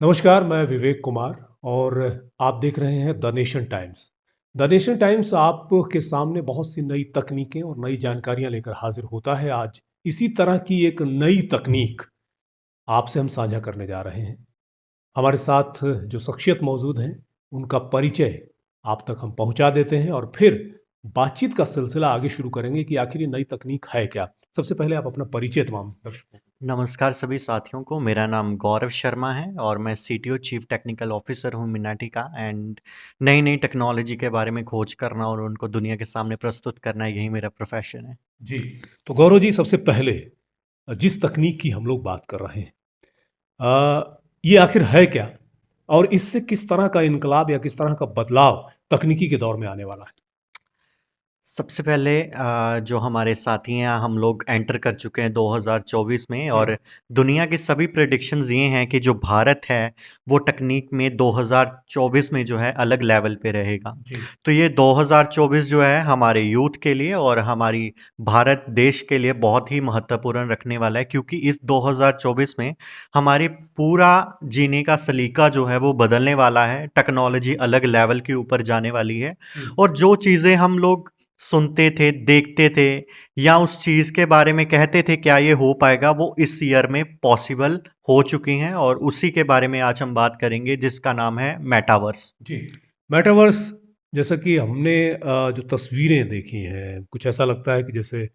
नमस्कार, मैं विवेक कुमार और आप देख रहे हैं the nation times. The nation times आपके सामने बहुत सी नई तकनीकें और नई जानकारियां लेकर हाजिर होता है। आज इसी तरह की एक नई तकनीक आपसे हम साझा करने जा रहे हैं। हमारे साथ जो शख्सियत मौजूद हैं, उनका परिचय आप तक हम पहुंचा देते हैं और फिर बातचीत का सिलसिला आगे शुरू करेंगे कि आखिर ये नई तकनीक है क्या। सबसे पहले आप अपना परिचय तमाम दर्शकों को। नमस्कार सभी साथियों को। मेरा नाम गौरव शर्मा है और मैं सीटीओ चीफ टेक्निकल ऑफिसर हूँ मिनाटी का। एंड नई नई टेक्नोलॉजी के बारे में खोज करना और उनको दुनिया के सामने प्रस्तुत करना, यही मेरा प्रोफेशन है। जी, तो गौरव जी, सबसे पहले जिस तकनीक की हम लोग बात कर रहे हैं, ये आखिर है क्या? और इससे किस तरह का इनकलाब या किस तरह का बदलाव तकनीकी के दौर में आने वाला है? सबसे पहले जो हमारे साथी हैं, हम लोग एंटर कर चुके हैं 2024 में हुँ, और दुनिया के सभी प्रेडिक्शंस ये हैं कि जो भारत है वो तकनीक में 2024 में जो है अलग लेवल पे रहेगा। जी। तो ये 2024 जो है हमारे यूथ के लिए और हमारी भारत देश के लिए बहुत ही महत्वपूर्ण रखने वाला है, क्योंकि इस 2024 में हमारी पूरा जीने का सलीका जो है वो बदलने वाला है। टेक्नोलॉजी अलग लेवल के ऊपर जाने वाली है हुँ, और जो चीज़ें हम लोग सुनते थे, देखते थे या उस चीज़ के बारे में कहते थे क्या ये हो पाएगा, वो इस ईयर में पॉसिबल हो चुकी हैं और उसी के बारे में आज हम बात करेंगे, जिसका नाम है मेटावर्स। जी। मेटावर्स, जैसा कि हमने जो तस्वीरें देखी हैं, कुछ ऐसा लगता है कि जैसे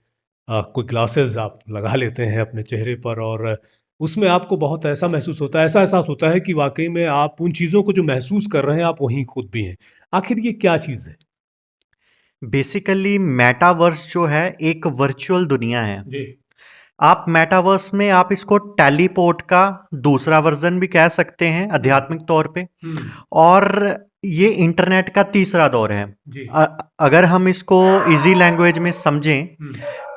कोई ग्लासेस आप लगा लेते हैं अपने चेहरे पर और उसमें आपको बहुत ऐसा महसूस होता है, ऐसा एहसास होता है कि वाक़ई में आप उन चीज़ों को जो महसूस कर रहे हैं, आप वहीं खुद भी हैं। आखिर ये क्या चीज़ है? बेसिकली मेटावर्स जो है एक वर्चुअल दुनिया है। जी। आप मेटावर्स में आप इसको टेलीपोर्ट का दूसरा वर्ज़न भी कह सकते हैं हुँ, आध्यात्मिक तौर पे। हुँ। और ये इंटरनेट का तीसरा दौर है। जी। अ, अगर हम इसको ईज़ी लैंग्वेज में समझें, हुँ,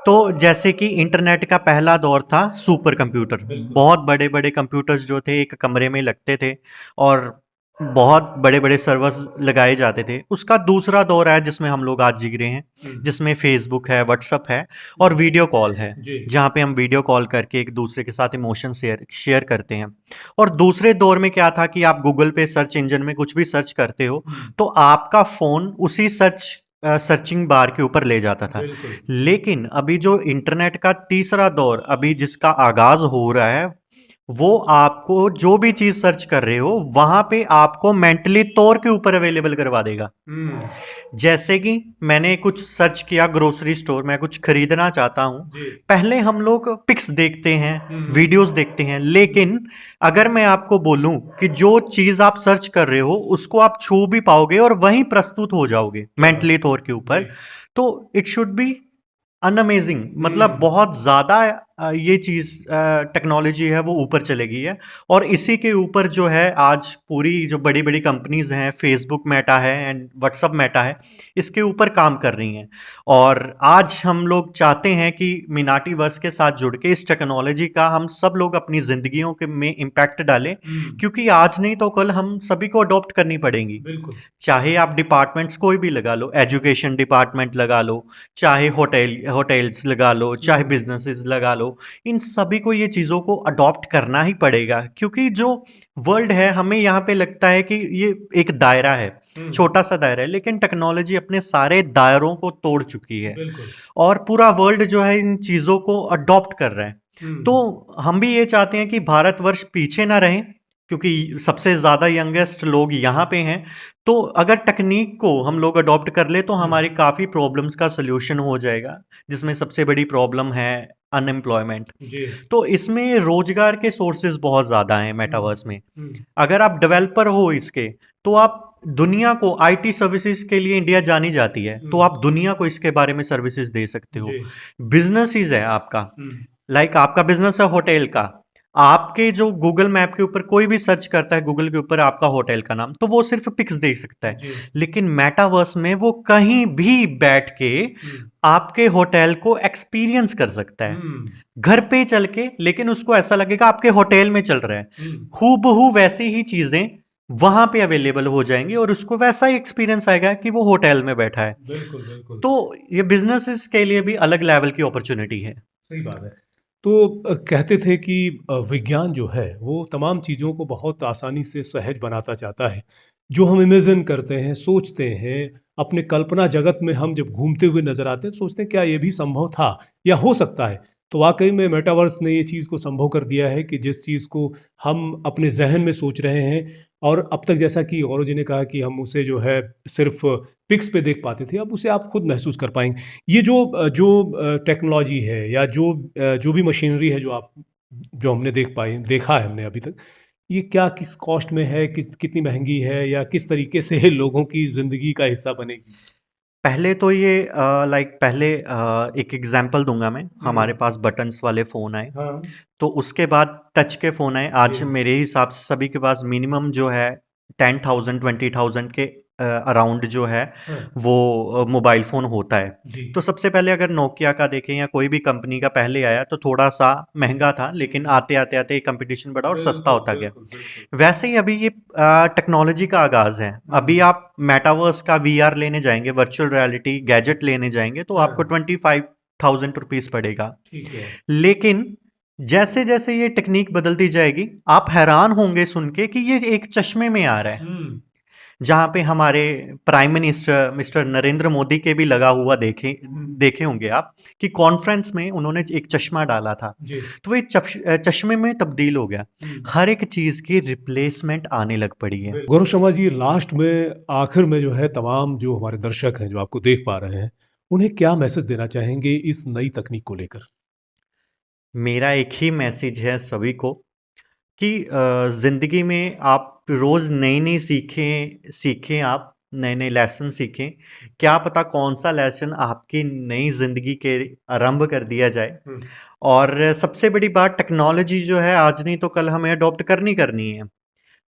तो जैसे कि इंटरनेट का पहला दौर था सुपर कंप्यूटर। बिल्कुल। बहुत बड़े-बड़े कंप्यूटर्स जो थे एक कमरे में लगते थे और बहुत बड़े-बड़े सर्वर्स लगाए जाते थे। उसका दूसरा दौर है जिसमें हम लोग आज जी रहे हैं, हुँ, जिसमें फ़ेसबुक है, व्हाट्सएप है और हुँ। वीडियो कॉल है, जी। जहाँ पे हम वीडियो कॉल करके एक दूसरे के साथ इमोशन शेयर शेयर करते हैं। और दूसरे दौर में क्या था कि आप गूगल पे सर्च इंजन में कुछ भी सर्च करते हो, हुँ, तो आपका फ़ोन उसी सर्चिंग बार के ऊपर ले जाता था। बिल्कुल। लेकिन अभी जो इंटरनेट का तीसरा दौर अभी जिसका आगाज़ हो रहा है, वो आपको जो भी चीज़ सर्च कर रहे हो, वहाँ पे आपको मेंटली तौर के ऊपर अवेलेबल करवा देगा। हुँ, जैसे कि मैंने कुछ सर्च किया, ग्रोसरी स्टोर, मैं कुछ खरीदना चाहता हूँ। जी। पहले हम लोग पिक्स देखते हैं, हुँ, वीडियोज़ देखते हैं, हुँ, लेकिन अगर मैं आपको बोलूँ कि जो चीज़ आप सर्च कर रहे हो, उसको आप छू भी पाओगे और वहीं प्रस्तुत हो जाओगे, क्या बात मेंटली है! तौर के जी। ऊपर। तो इट शुड बी अनअमेजिंग, मतलब हुँ, बहुत ज़्यादा ये चीज़ टेक्नोलॉजी है वो ऊपर चली गई है। और इसी के ऊपर जो है आज पूरी जो बड़ी-बड़ी कंपनीज़ हैं, फ़ेसबुक मेटा है एंड व्हाट्सएप मेटा है, इसके ऊपर काम कर रही हैं। और आज हम लोग चाहते हैं कि मिनाटीवर्स के साथ जुड़ के इस टेक्नोलॉजी का हम सब लोग अपनी ज़िंदगियों के में इम्पैक्ट डालें, हुँ, क्योंकि आज नहीं तो कल हम सभी को अडॉप्ट करनी पड़ेंगी। बिल्कुल। चाहे आप डिपार्टमेंट्स कोई भी लगा लो, एजुकेशन डिपार्टमेंट लगा लो, चाहे होटल्स लगा लो, चाहे हुँ, बिजनेसेस लगा लो, इन सभी को ये चीज़ों को अडॉप्ट करना ही पड़ेगा, क्योंकि जो वर्ल्ड है हमें यहाँ पे लगता है कि ये एक दायरा है, हुँ, छोटा सा दायरा है, लेकिन टेक्नोलॉजी अपने सारे दायरों को तोड़ चुकी है बिल्कुल। और पूरा वर्ल्ड जो है इन चीज़ों को अडॉप्ट कर रहा है। तो हुँ, हम भी ये चाहते हैं कि भारतवर्ष पीछे ना रहे, क्योंकि सबसे ज़्यादा यंगेस्ट लोग यहाँ पे हैं। तो अगर तकनीक को हम लोग अडॉप्ट कर ले तो हुँ, हमारी काफ़ी प्रॉब्लम्स का सॉल्यूशन हो जाएगा, जिसमें सबसे बड़ी प्रॉब्लम है अनएम्प्लॉयमेंट। जी। तो इसमें रोज़गार के सोर्सेज़ बहुत ज़्यादा हैं हुँ, मेटावर्स में। हुँ, अगर आप डेवलपर हो इसके, तो आप दुनिया को आईटी सर्विसेज़ के लिए इंडिया जानी जाती है, तो हुँ, आप दुनिया को इसके बारे में सर्विसेज़ दे सकते जी। हो। बिज़नेसेस है आपका, हुँ, लाइक आपका बिज़नेस है होटल का, आपके जो गूगल मैप के ऊपर कोई भी सर्च करता है गूगल के ऊपर आपका होटल का नाम, तो वो सिर्फ़ पिक्स देख सकता है। जी। लेकिन मेटावर्स में वो कहीं भी बैठ के हुँ, आपके होटल को एक्सपीरियंस कर सकता है। हुँ, घर पे चल के, लेकिन उसको ऐसा लगेगा आपके होटल में चल रहा है। हुँ, हूबहू वैसी ही चीज़ें वहाँ पे अवेलेबल हो जाएँगी और उसको वैसा ही एक्सपीरियंस आएगा कि वो होटल में बैठा है। बिल्कुल, बिल्कुल। तो ये बिज़नेसेस के लिए भी अलग लेवल की अपॉर्च्युनिटी है। सही बात है। तो कहते थे कि विज्ञान जो है वो तमाम चीज़ों को बहुत आसानी से सहज बनाता चाहता है। जो हम इमेजिन करते हैं, सोचते हैं, अपने कल्पना जगत में हम जब घूमते हुए नज़र आते हैं, तो सोचते हैं क्या ये भी संभव था या हो सकता है? तो वाक़ई में मेटावर्स ने ये चीज़ को संभव कर दिया है कि जिस चीज़ को हम अपने ज़हन में सोच रहे हैं और अब तक जैसा कि गौरव जी ने कहा कि हम उसे जो है सिर्फ़ पिक्स पे देख पाते थे, अब उसे आप खुद महसूस कर पाएँगे। ये जो टेक्नोलॉजी है या जो भी मशीनरी है जो हमने देखा है हमने अभी तक, ये क्या किस कॉस्ट में है, कितनी महँगी है या किस तरीके से लोगों की ज़िंदगी का हिस्सा बनेगी? पहले तो ये पहले एक एग्ज़ाम्पल दूँगा मैं, हमारे हुँ। पास बटन्स वाले फ़ोन आए, हाँ। तो उसके बाद टच के फ़ोन आए। आज जी। मेरे हिसाब से सभी के पास मिनिमम जो है 10,000 20,000 के अराउंड जो है हाँ। वो मोबाइल फ़ोन होता है। जी। तो सबसे पहले अगर नोकिया का देखें या कोई भी कंपनी का पहले आया तो थोड़ा-सा महँगा था, लेकिन हुँ। आते-आते कंपटीशन बढ़ा और सस्ता बिल्कुल, होता गया। बिल्कुल, बिल्कुल। वैसे ही अभी ये टेक्नोलॉजी का आगाज़ है। अभी हुँ। आप मेटावर्स का वीआर लेने जाएँगे, वर्चुअल रियलिटी गैजेट लेने जाएँगे तो आपको हाँ। 25,000 रुपीज़ पड़ेगा। ठीक है। लेकिन जैसे-जैसे ये टेक्नीक बदलती जाएगी, आप हैरान होंगे सुन के कि ये एक चश्मे में आ रहा है। हुँ। जहाँ पे हमारे prime minister mister Narendra Modi के भी लगा हुआ हुँ। देखे होंगे आप कि कॉन्फ्रेंस में उन्होंने एक चश्मा डाला था। जी। तो वो एक चश्मे में तब्दील हो गया। हुँ। हर एक चीज़ की रिप्लेसमेंट आने लग पड़ी है। गौरव शर्मा जी लास्ट में आखिर में जो है तमाम जो हमारे दर्शक हैं जो आपको देख पा रहे हैं, उन्हें क्या मैसेज देना चाहेंगे इस नई तकनीक को लेकर? मेरा एक ही मैसेज है सभी को कि ज़िंदगी में आप रोज़ नई-नई सीखें आप, नए-नए लेसन सीखें। क्या पता कौन-सा लेसन आपकी नई ज़िंदगी के आरंभ कर दिया जाए। हुँ। और सबसे बड़ी बात टेक्नोलॉजी जो है आज नहीं तो कल हमें अडॉप्ट करनी करनी है।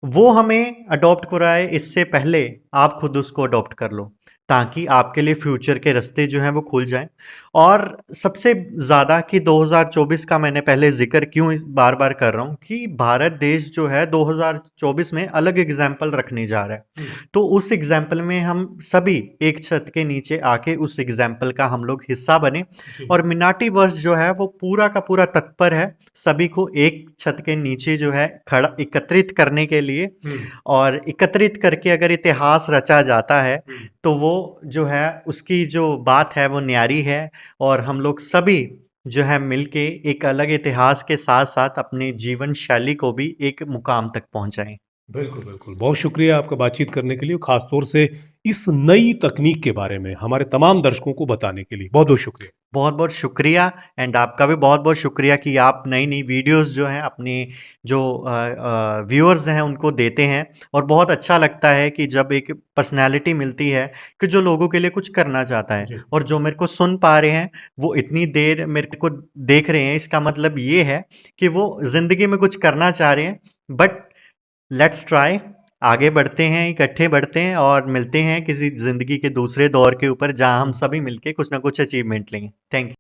वो हमें अडॉप्ट कराए इससे पहले आप खुद उसको अडॉप्ट कर लो, ताकि आपके लिए फ्यूचर के रास्ते जो हैं वो खुल जाएँ। और सबसे ज़्यादा कि 2024 का मैंने पहले ज़िक्र क्यों इस बार-बार कर रहा हूँ कि भारत देश जो है 2024 में अलग एग्ज़ाम्पल रखने जा रहा है। हुँ। तो उस एग्ज़ाम्पल में हम सभी एक छत के नीचे आके उस एग्ज़ाम्पल का हम लोग हिस्सा बने जी। और मिनाटीवर्स जो है वो पूरा का पूरा तत्पर है सभी को एक छत के नीचे जो है खड़ा एकत्रित करने के लिए। हुँ। और एकत्रित करके अगर इतिहास रचा जाता है हुँ। तो वो जो है उसकी जो बात है वो न्यारी है और हम लोग सभी जो है मिलके एक अलग इतिहास के साथ-साथ अपने जीवन शैली को भी एक मुकाम तक पहुँचाएँ। बिल्कुल, बिल्कुल। बहुत शुक्रिया आपका बातचीत करने के लिए, ख़ास तौर से इस नई तकनीक के बारे में हमारे तमाम दर्शकों को बताने के लिए। बहुत-बहुत शुक्रिया। बहुत-बहुत शुक्रिया एंड आपका भी बहुत-बहुत शुक्रिया कि आप नई-नई वीडियोज़ जो हैं अपने जो व्यूअर्स हैं उनको देते हैं और बहुत अच्छा लगता है कि जब एक पर्सनैलिटी मिलती है कि जो लोगों के लिए कुछ करना चाहता है जी। और जो मेरे को सुन पा रहे हैं, वो इतनी देर मेरे को देख रहे हैं, इसका मतलब ये है कि वो ज़िंदगी में कुछ करना चाह रहे हैं। बट लेट्स ट्राई आगे बढ़ते हैं, इकट्ठे बढ़ते हैं और मिलते हैं किसी ज़िंदगी के दूसरे दौर के ऊपर जहाँ हम हुँ। सभी मिलके कुछ ना कुछ अचीवमेंट लेंगे। थैंक